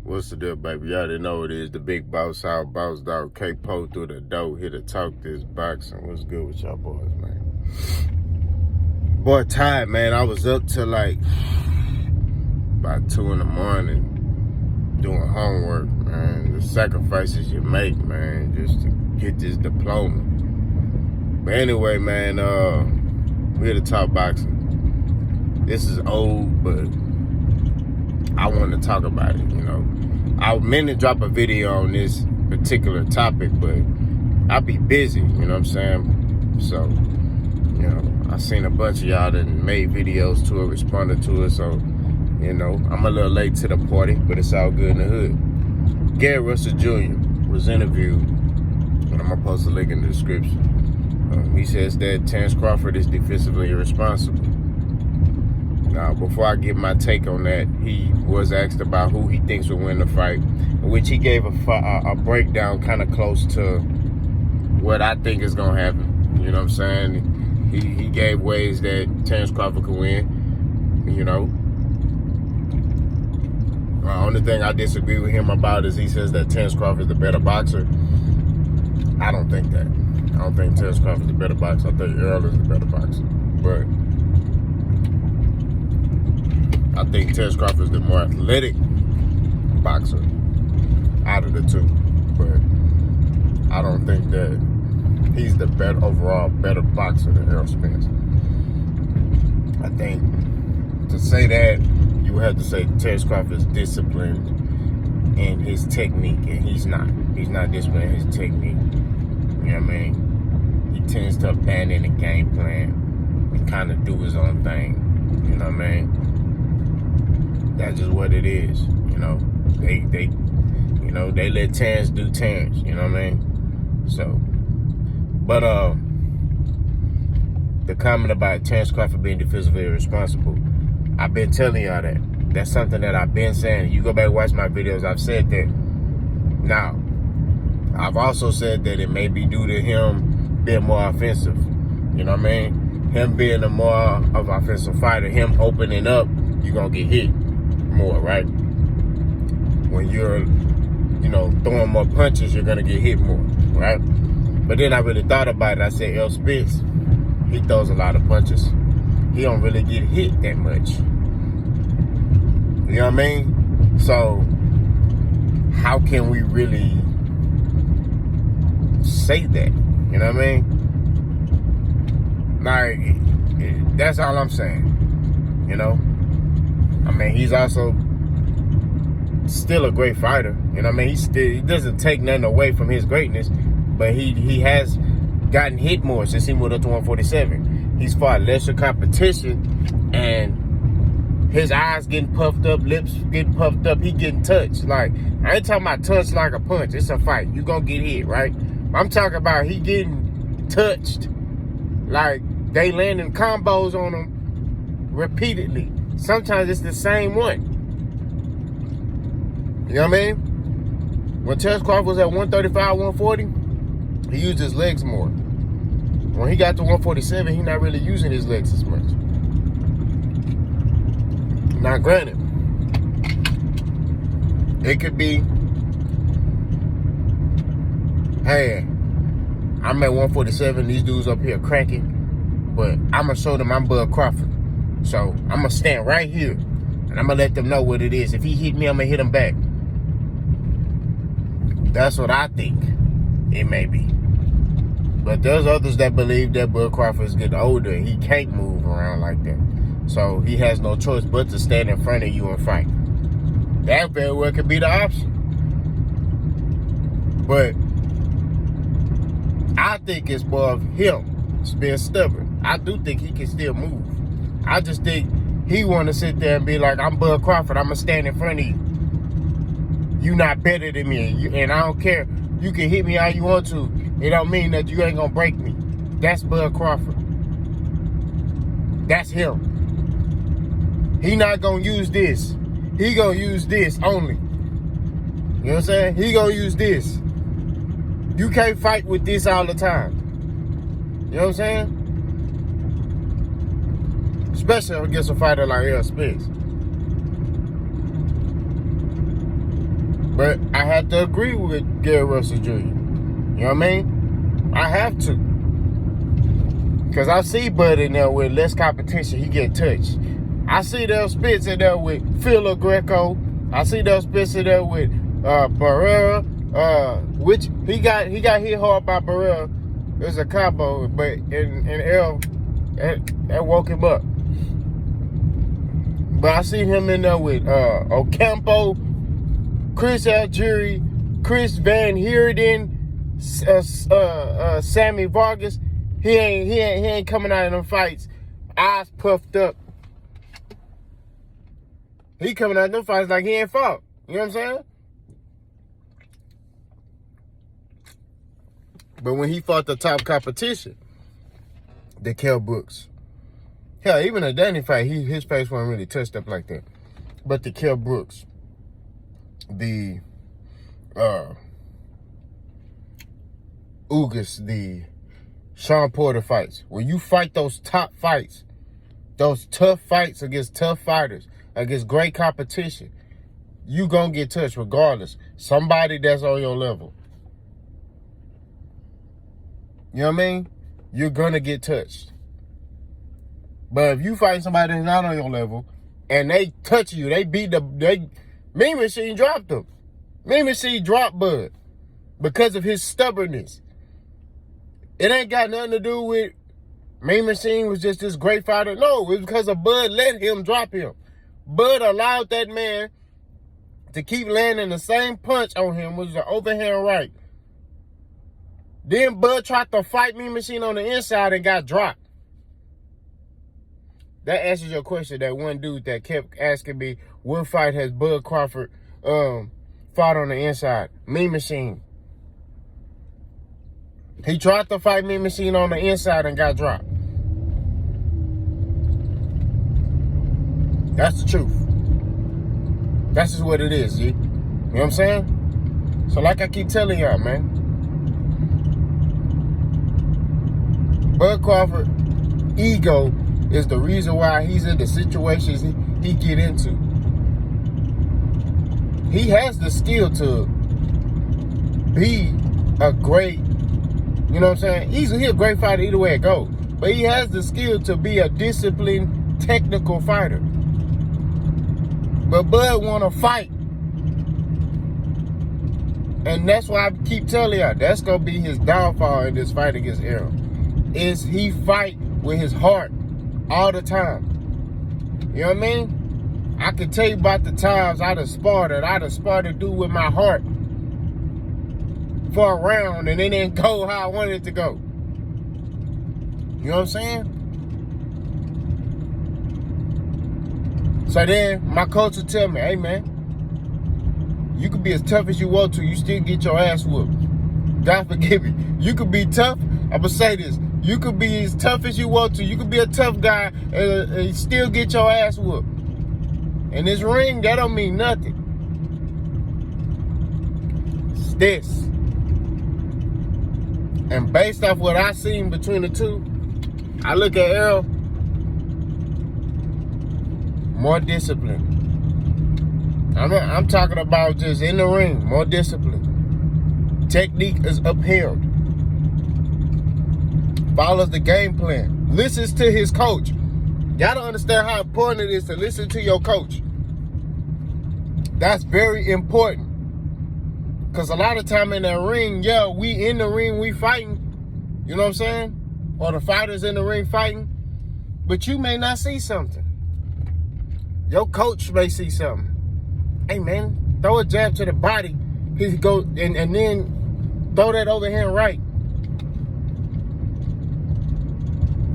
What's the deal, baby? Y'all already know it is. The big boss out, boss dog, K-Po through the door, here to talk this boxing. What's good with y'all boys, man? Boy, tired, man. I was up till like about 2 in the morning doing homework, man. The sacrifices you make, man, just to get this diploma. But anyway, man, we're here to talk boxing. This is old, but I want to talk about it, you know. I meant to drop a video on this particular topic, but I'll be busy, you know what I'm saying? So, you know, I seen a bunch of y'all that made videos to it, responded to it, so, you know, I'm a little late to the party, but it's all good in the hood. Gary Russell Jr. was interviewed, and I'm going to post a link in the description. He says that Terence Crawford is defensively irresponsible. Now, before I give my take on that, he was asked about who he thinks will win the fight, which he gave a breakdown kind of close to what I think is going to happen. You know what I'm saying? He gave ways that Terence Crawford could win, you know. The only thing I disagree with him about is he says that Terence Crawford is the better boxer. I don't think that. I don't think Terence Crawford is the better boxer. I think Errol is the better boxer. But I think Terence Crawford is the more athletic boxer out of the two. But I don't think that he's the overall better boxer than Errol Spence. I think to say that, you would have to say Terence Crawford is disciplined in his technique, and he's not. He's not disciplined in his technique. You know what I mean? He tends to abandon the game plan and kind of do his own thing. You know what I mean? That's just what it is. You know, they let Terence do Terence. You know what I mean? So, but the comment about Terence Crawford being defensively irresponsible, I've been telling y'all that. That's something that I've been saying. You go back and watch my videos, I've said that. Now, I've also said that it may be due to him being more offensive. You know what I mean? Him being a more of an offensive fighter, him opening up, you're going to get hit more, right? When you're, you know, throwing more punches, you're going to get hit more, right? But then I really thought about it. I said, Errol Spence, he throws a lot of punches. He don't really get hit that much. You know what I mean? So, how can we really say that? You know what I mean? Like, that's all I'm saying. You know? I mean, he's also still a great fighter. You know what I mean? He doesn't take nothing away from his greatness, but he has gotten hit more since he moved up to 147. He's fought lesser competition, and his eyes getting puffed up, lips getting puffed up, he getting touched. Like, I ain't talking about touch like a punch. It's a fight. You gonna get hit, right? I'm talking about he getting touched. Like, they landing combos on him repeatedly. Sometimes it's the same one. You know what I mean? When Terence Crawford was at 135, 140, he used his legs more. When he got to 147, he's not really using his legs as much. Now, granted, it could be, hey, I'm at 147, these dudes up here cracking, but I'm going to show them I'm Bud Crawford. So, I'm going to stand right here, and I'm going to let them know what it is. If he hit me, I'm going to hit him back. That's what I think it may be. But there's others that believe that Bud Crawford is getting older and he can't move around like that. So he has no choice but to stand in front of you and fight. That very well could be the option. But I think it's more of him being stubborn. I do think he can still move. I just think he want to sit there and be like, I'm Bud Crawford, I'm going to stand in front of you. You not better than me, and I don't care. You can hit me all you want to. It don't mean that you ain't going to break me. That's Bud Crawford. That's him. He not going to use this. He going to use this only. You know what I'm saying? He going to use this. You can't fight with this all the time. You know what I'm saying? Especially against a fighter like Errol Spence. But I have to agree with Gary Russell Jr. You know what I mean? I have to. Because I see Bud in there with less competition. He get touched. I see Errol Spence in there with Phil Greco. I see Errol Spence in there with Barrera. Which he got hit hard by Barrera. It was a combo, but in Errol, that woke him up. But I see him in there with Ocampo, Chris Algieri, Chris Van Heerden, Sammy Vargas. He ain't coming out of them fights eyes puffed up. He coming out of them fights like he ain't fought. You know what I'm saying? But when he fought the top competition, the Kell Brooks. Hell, even a Danny fight, his face wasn't really touched up like that. But the Kell Brooks, the Ugas, the Sean Porter fights, when you fight those top fights, those tough fights against tough fighters, against great competition, you gonna get touched regardless. Somebody that's on your level. You know what I mean? You're gonna get touched. But if you fight somebody that's not on your level and they touch you, they beat Mean Machine dropped him. Mean Machine dropped Bud because of his stubbornness. It ain't got nothing to do with Mean Machine was just this great fighter. No, it was because of Bud let him drop him. Bud allowed that man to keep landing the same punch on him, which was an overhand right. Then Bud tried to fight Mean Machine on the inside and got dropped. That answers your question. That one dude that kept asking me, what fight has Bud Crawford fought on the inside? Mean Machine. He tried to fight Mean Machine on the inside and got dropped. That's the truth. That's just what it is, G. You know what I'm saying? So like I keep telling y'all, man, Bud Crawford ego is the reason why he's in the situations he get into. He has the skill to be a great, you know what I'm saying? He's a great fighter either way it goes. But he has the skill to be a disciplined, technical fighter. But Bud want to fight. And that's why I keep telling y'all, that's going to be his downfall in this fight against Errol. Is he fight with his heart all the time. You know what I mean? I can tell you about the times I'd have sparred a dude with my heart for a round and it didn't go how I wanted it to go. You know what I'm saying? So then my coach would tell me, hey man, you could be as tough as you want to, you still get your ass whooped. God forgive me. You could be tough. I'm going to say this. You could be as tough as you want to. You could be a tough guy and still get your ass whooped. In this ring, that don't mean nothing. It's this. And based off what I seen between the two, I look at Errol, more discipline. I'm talking about just in the ring, more discipline. Technique is upheld. Follows the game plan. Listens to his coach. Y'all don't understand how important it is to listen to your coach. That's very important. Because a lot of time in that ring, yeah, we in the ring, we fighting. You know what I'm saying? Or the fighters in the ring fighting. But you may not see something. Your coach may see something. Hey, man, throw a jab to the body. He go and then throw that overhand right.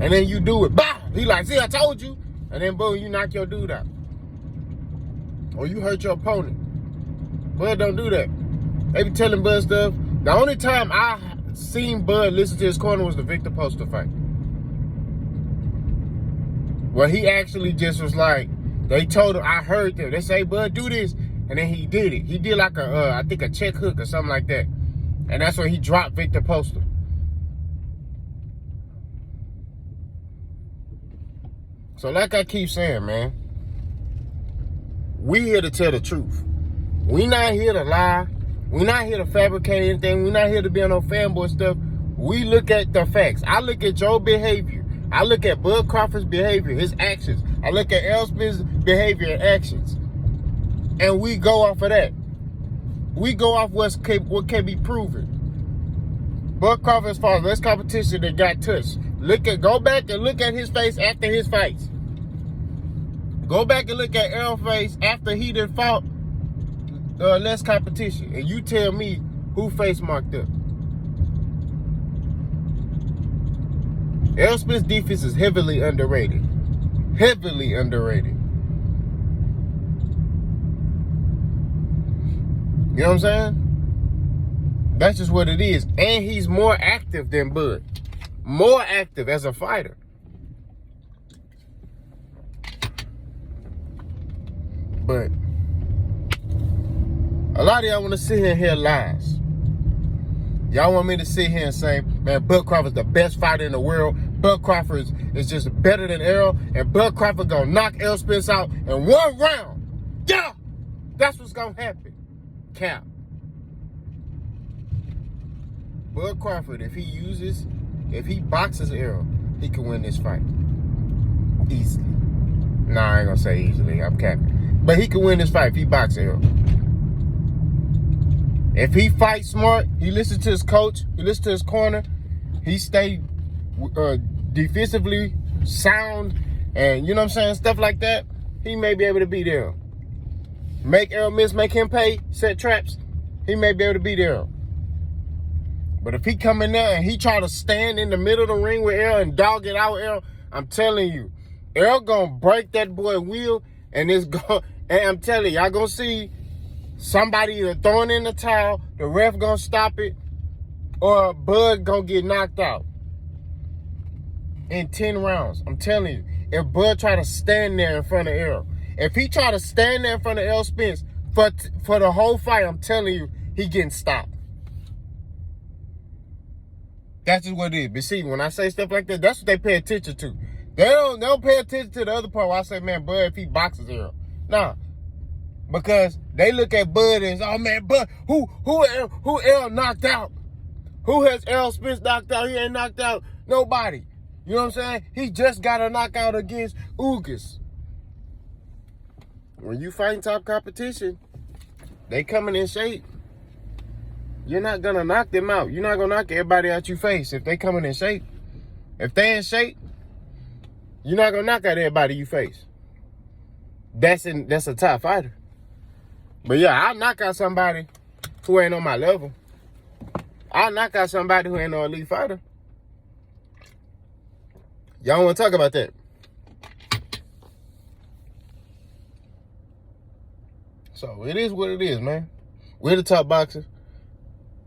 And then you do it. Bah! He like, see, I told you. And then, boom, you knock your dude out. Or you hurt your opponent. Bud don't do that. They be telling Bud stuff. The only time I seen Bud listen to his corner was the Victor Poster fight. Where he actually just was like, they told him, I heard them. They say, Bud, do this. And then he did it. He did like I think a check hook or something like that. And that's when he dropped Victor Poster. So like I keep saying, man, we here to tell the truth. We not here to lie. We not here to fabricate anything. We not here to be on no fanboy stuff. We look at the facts. I look at your behavior. I look at Bud Crawford's behavior, his actions. I look at Errol Spence's behavior and actions. And we go off of that. We go off what can be proven. Bud Crawford, as far as less competition that got touched. Go back and look at his face after his fights. Go back and look at Errol's face after he done fought less competition. And you tell me who face marked up. Errol Spence's defense is heavily underrated. Heavily underrated. You know what I'm saying? That's just what it is. And he's more active than Bud. More active as a fighter. But a lot of y'all want to sit here and hear lies. Y'all want me to sit here and say, man, Bud Crawford's the best fighter in the world. Bud Crawford is just better than Errol. And Bud Crawford gonna knock Errol Spence out in one round. Yeah! That's what's gonna happen. Cap. Bud Crawford, if he boxes Errol, he can win this fight. Easily. Nah, I ain't gonna say easily. I'm capping. But he can win this fight if he boxes Errol. If he fights smart, he listens to his coach, he listens to his corner, he stay defensively sound, and you know what I'm saying, stuff like that, he may be able to beat Errol. Make Errol miss, make him pay, set traps, he may be able to beat Errol. But if he come in there and he try to stand in the middle of the ring with Errol and dog it out Errol, I'm telling you, Errol gonna break that boy wheel, and I'm telling you, y'all gonna see somebody either throwing in the towel, the ref gonna stop it, or Bud gonna get knocked out in 10 rounds. I'm telling you, if Bud try to stand there in front of Errol, if he try to stand there in front of Errol Spence for the whole fight, I'm telling you, he getting stopped. That's just what it is. But see, when I say stuff like that, that's what they pay attention to. They don't pay attention to the other part where I say, man, Bud, if he boxes Errol. Nah. Because they look at Bud and say, oh man, Bud, who Errol knocked out? Who has Errol Spence knocked out? He ain't knocked out nobody. You know what I'm saying? He just got a knockout against Ugas. When you fighting top competition, they coming in shape. You're not gonna knock them out. You're not gonna knock everybody out your face if they coming in shape. If they in shape, you're not gonna knock out everybody you face. That's a top fighter. But yeah, I'll knock out somebody who ain't on my level. I'll knock out somebody who ain't no elite fighter. Y'all want to talk about that? So it is what it is, man. We're the top boxers.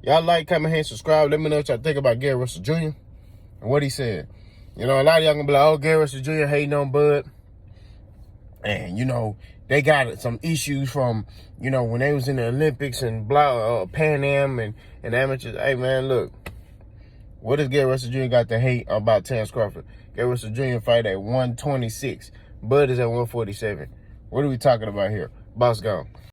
Y'all like, comment, and subscribe. Let me know what y'all think about Gary Russell Jr. and what he said. You know, a lot of y'all gonna be like, oh, Gary Russell Jr. hating on Bud. And, you know, they got some issues from, you know, when they was in the Olympics and Pan Am and amateurs. Hey, man, look. What does Gary Russell Jr. got to hate about Terrence Crawford? Gary Russell Jr. fight at 126. Bud is at 147. What are we talking about here? Boss gone.